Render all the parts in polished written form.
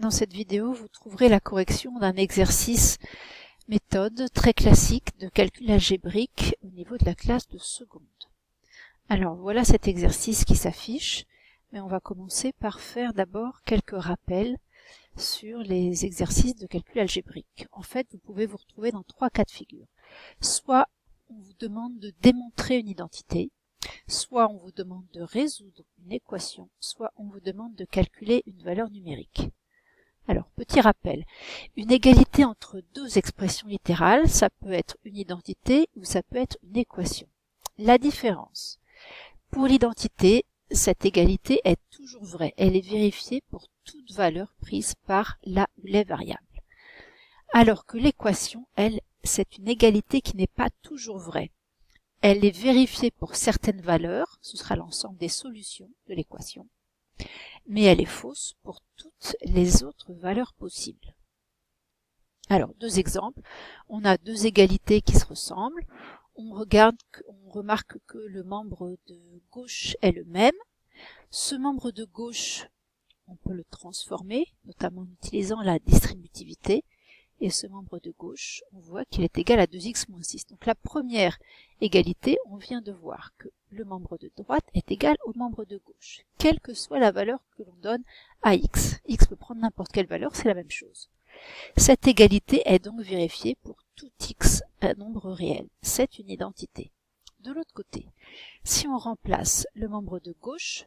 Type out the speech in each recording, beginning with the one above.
Dans cette vidéo, vous trouverez la correction d'un exercice méthode très classique de calcul algébrique au niveau de la classe de seconde. Alors voilà cet exercice qui s'affiche, mais on va commencer par faire d'abord quelques rappels sur les exercices de calcul algébrique. En fait, vous pouvez vous retrouver dans trois cas de figure. Soit on vous demande de démontrer une identité, soit on vous demande de résoudre une équation, soit on vous demande de calculer une valeur numérique. Alors, petit rappel, une égalité entre deux expressions littérales, ça peut être une identité ou ça peut être une équation. La différence, pour l'identité, cette égalité est toujours vraie. Elle est vérifiée pour toute valeur prise par la ou les variables. Alors que l'équation, elle, c'est une égalité qui n'est pas toujours vraie. Elle est vérifiée pour certaines valeurs, ce sera l'ensemble des solutions de l'équation, mais elle est fausse pour toutes les autres valeurs possibles. Alors, deux exemples. On a deux égalités qui se ressemblent. On remarque que le membre de gauche est le même. Ce membre de gauche, on peut le transformer, notamment en utilisant la distributivité. Et ce membre de gauche, on voit qu'il est égal à 2x moins 6. Donc la première égalité, on vient de voir que le membre de droite est égal au membre de gauche, quelle que soit la valeur que l'on donne à x. X peut prendre n'importe quelle valeur, c'est la même chose. Cette égalité est donc vérifiée pour tout x, un nombre réel. C'est une identité. De l'autre côté, si on remplace le membre de gauche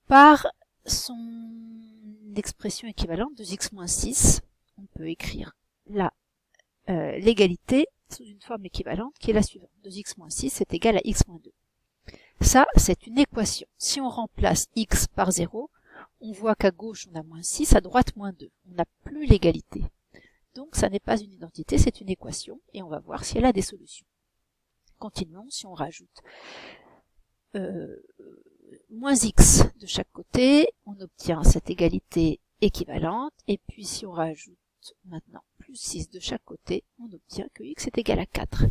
par son expression équivalente, 2x moins 6, on peut écrire l'égalité sous une forme équivalente qui est la suivante. 2x moins 6 est égal à x moins 2. Ça, c'est une équation. Si on remplace x par 0, on voit qu'à gauche, on a moins 6, à droite, moins 2. On n'a plus l'égalité. Donc, ça n'est pas une identité, c'est une équation, et on va voir si elle a des solutions. Continuons, si on rajoute moins x de chaque côté, on obtient cette égalité équivalente, et puis si on rajoute maintenant plus 6 de chaque côté, on obtient que x est égal à 4.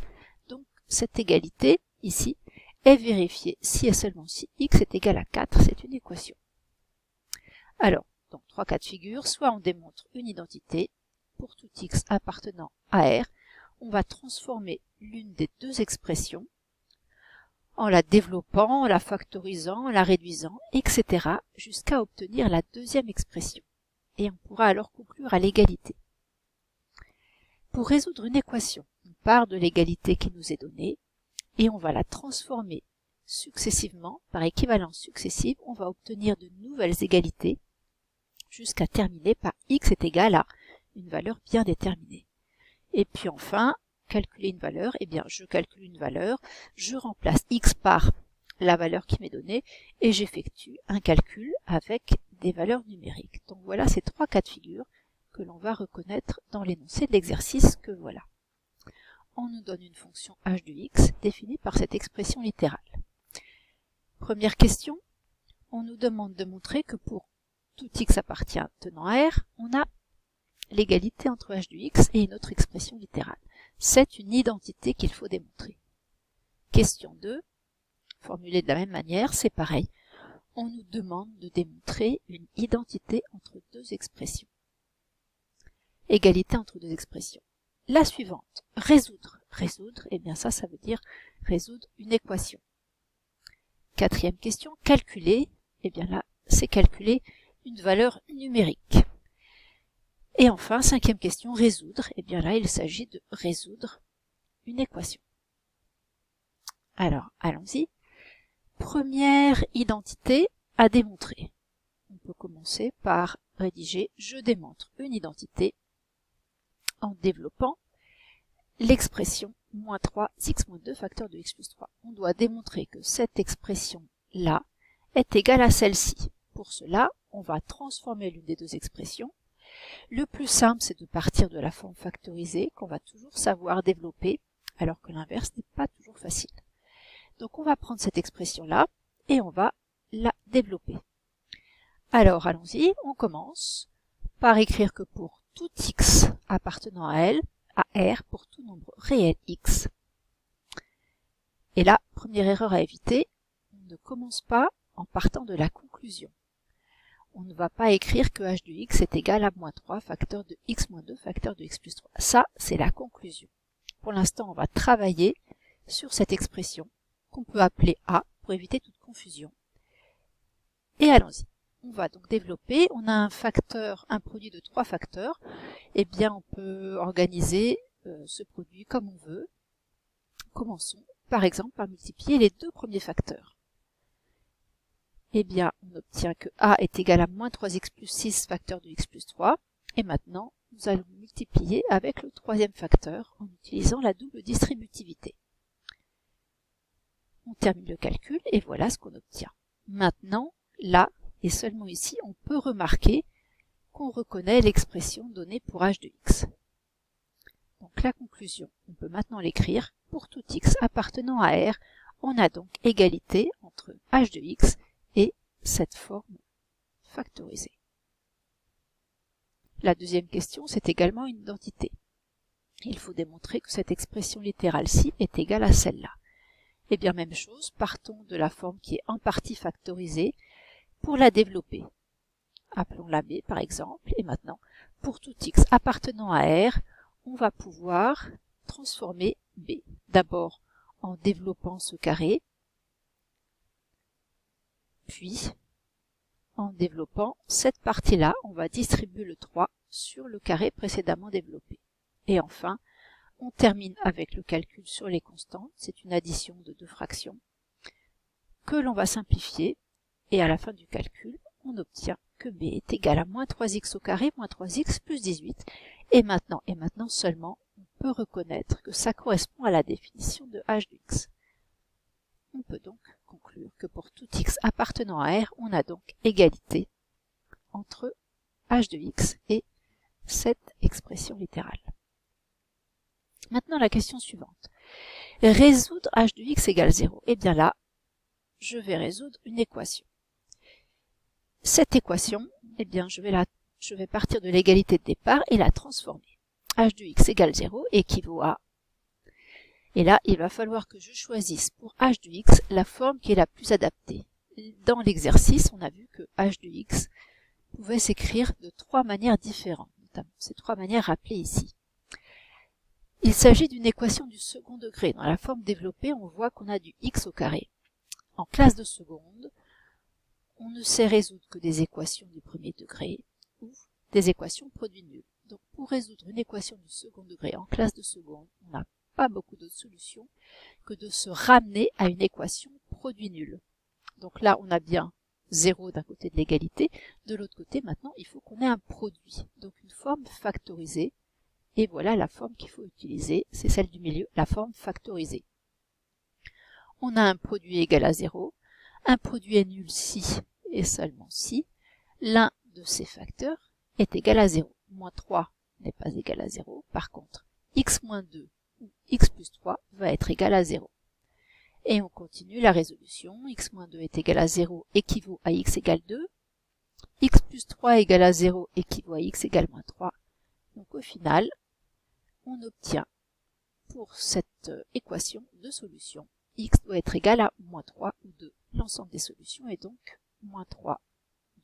Donc cette égalité, ici, est vérifiée si et seulement si x est égal à 4, c'est une équation. Alors, dans trois cas de figure, soit on démontre une identité, pour tout x appartenant à R, on va transformer l'une des deux expressions, en la développant, en la factorisant, en la réduisant, etc., jusqu'à obtenir la deuxième expression. Et on pourra alors conclure à l'égalité. Pour résoudre une équation, on part de l'égalité qui nous est donnée et on va la transformer successivement, par équivalence successive, on va obtenir de nouvelles égalités jusqu'à terminer par x est égal à une valeur bien déterminée. Et puis enfin, calculer une valeur, eh bien je calcule une valeur, je remplace x par la valeur qui m'est donnée et j'effectue un calcul avec des valeurs numériques. Donc voilà ces trois cas de figure que l'on va reconnaître dans l'énoncé de l'exercice que voilà. On nous donne une fonction h de x définie par cette expression littérale. Première question, on nous demande de montrer que pour tout x appartenant à R, on a l'égalité entre h de x et une autre expression littérale. C'est une identité qu'il faut démontrer. Question 2, formulée de la même manière, c'est pareil. On nous demande de démontrer une identité entre deux expressions. Égalité entre deux expressions. La suivante, résoudre. Résoudre, eh bien ça veut dire résoudre une équation. Quatrième question, calculer. Eh bien là, c'est calculer une valeur numérique. Et enfin, cinquième question, résoudre. Eh bien là, il s'agit de résoudre une équation. Alors, allons-y. Première identité à démontrer. On peut commencer par rédiger « Je démontre une identité » en développant l'expression moins 3x moins 2 facteur de x plus 3. On doit démontrer que cette expression-là est égale à celle-ci. Pour cela, on va transformer l'une des deux expressions. Le plus simple, c'est de partir de la forme factorisée qu'on va toujours savoir développer, alors que l'inverse n'est pas toujours facile. Donc on va prendre cette expression-là et on va la développer. Alors allons-y, on commence par écrire que pour tout x appartenant à R, pour tout nombre réel x. Et là, première erreur à éviter, on ne commence pas en partant de la conclusion. on ne va pas écrire que h de x est égal à moins 3 facteur de x moins 2 facteur de x plus 3. Ça, c'est la conclusion. Pour l'instant, on va travailler sur cette expression qu'on peut appeler A pour éviter toute confusion. Et allons-y. On va donc développer, on a un produit de 3 facteurs, eh bien on peut organiser ce produit comme on veut. Commençons par exemple par multiplier les deux premiers facteurs. Eh bien on obtient que A est égal à moins 3x plus 6 facteur de x plus 3, et maintenant nous allons multiplier avec le troisième facteur en utilisant la double distributivité. On termine le calcul et voilà ce qu'on obtient. Maintenant, là, et seulement ici, on peut remarquer qu'on reconnaît l'expression donnée pour h de x. Donc la conclusion, on peut maintenant l'écrire. Pour tout x appartenant à R, on a donc égalité entre h de x et cette forme factorisée. La deuxième question, c'est également une identité. Il faut démontrer que cette expression littérale-ci est égale à celle-là. Eh bien, même chose, partons de la forme qui est en partie factorisée pour la développer. Appelons-la B par exemple, et maintenant, pour tout x appartenant à R, on va pouvoir transformer B. D'abord en développant ce carré, puis en développant cette partie-là, on va distribuer le 3 sur le carré précédemment développé. Et enfin, on termine avec le calcul sur les constantes, c'est une addition de deux fractions, que l'on va simplifier, et à la fin du calcul, on obtient que B est égal à moins 3x au carré, moins 3x plus 18, et maintenant seulement, on peut reconnaître que ça correspond à la définition de h de x. On peut donc conclure que pour tout x appartenant à R, on a donc égalité entre h de x et cette expression littérale. Maintenant la question suivante. Résoudre h de x égale 0. Eh bien là, je vais résoudre une équation. Cette équation, eh bien je vais partir de l'égalité de départ et la transformer. h de x égale 0 équivaut à... Et là, il va falloir que je choisisse pour h de x la forme qui est la plus adaptée. Dans l'exercice, on a vu que h de x pouvait s'écrire de trois manières différentes, notamment ces trois manières rappelées ici. Il s'agit d'une équation du second degré. Dans la forme développée, on voit qu'on a du x au carré. En classe de seconde, on ne sait résoudre que des équations du premier degré ou des équations produit nul. Donc pour résoudre une équation du second degré en classe de seconde, on n'a pas beaucoup d'autres solutions que de se ramener à une équation produit nul. Donc là, on a bien 0 d'un côté de l'égalité, de l'autre côté, maintenant, il faut qu'on ait un produit, donc une forme factorisée, et voilà la forme qu'il faut utiliser, c'est celle du milieu, la forme factorisée. On a un produit égal à 0, un produit est nul si et seulement si l'un de ces facteurs est égal à 0. Moins 3 n'est pas égal à 0, par contre, x moins 2 ou x plus 3 va être égal à 0. Et on continue la résolution, x moins 2 est égal à 0 équivaut à x égale 2, x plus 3 égale à 0 équivaut à x égale moins 3. Donc au final, on obtient pour cette équation de solution, x doit être égal à moins 3 ou 2. L'ensemble des solutions est donc moins 3,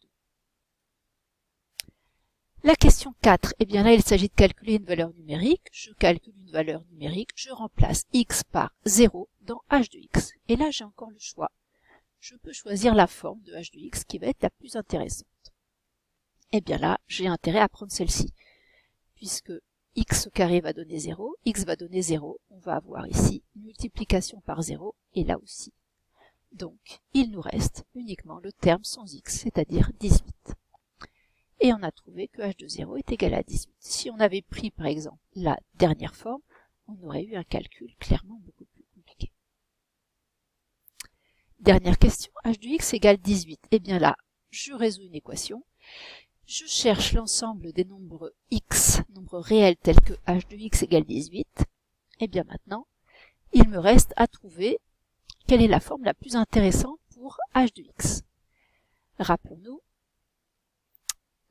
2. La question 4, eh bien là il s'agit de calculer une valeur numérique. Je calcule une valeur numérique, je remplace x par 0 dans h de x. Et là j'ai encore le choix. Je peux choisir la forme de h de x qui va être la plus intéressante. Eh bien là j'ai intérêt à prendre celle-ci, puisque x au carré va donner 0, x va donner 0, on va avoir ici une multiplication par 0, et là aussi. Donc, il nous reste uniquement le terme sans x, c'est-à-dire 18. Et on a trouvé que h de 0 est égal à 18. Si on avait pris, par exemple, la dernière forme, on aurait eu un calcul clairement beaucoup plus compliqué. Dernière question, h de x égale 18. Eh bien là, je résous une équation. Je cherche l'ensemble des nombres x, nombres réels tels que h de x égale 18. Et bien maintenant, il me reste à trouver quelle est la forme la plus intéressante pour h de x. Rappelons-nous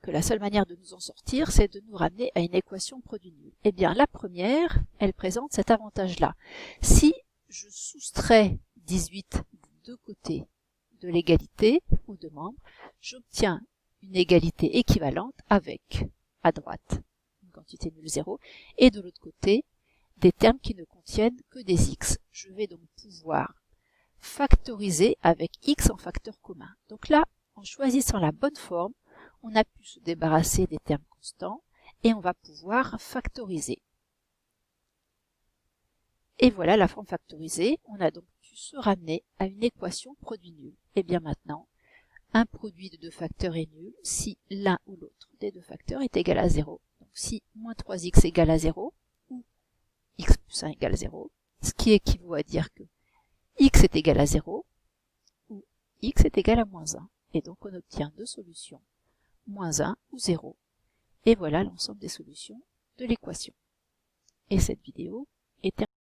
que la seule manière de nous en sortir, c'est de nous ramener à une équation produit nul. Eh bien, la première, elle présente cet avantage-là. Si je soustrais 18 des deux côtés de l'égalité, aux deux membres, j'obtiens une égalité équivalente avec, à droite, une quantité nulle 0, et de l'autre côté, des termes qui ne contiennent que des x. Je vais donc pouvoir factoriser avec x en facteur commun. Donc là, en choisissant la bonne forme, on a pu se débarrasser des termes constants et on va pouvoir factoriser. Et voilà la forme factorisée. On a donc pu se ramener à une équation produit nul. Et bien maintenant, un produit de deux facteurs est nul si l'un ou l'autre des deux facteurs est égal à 0. Donc si moins 3x égale à 0, ou x plus 1 égale 0, ce qui équivaut à dire que x est égal à 0, ou x est égal à moins 1. Et donc on obtient deux solutions, moins 1 ou 0. Et voilà l'ensemble des solutions de l'équation. Et cette vidéo est terminée.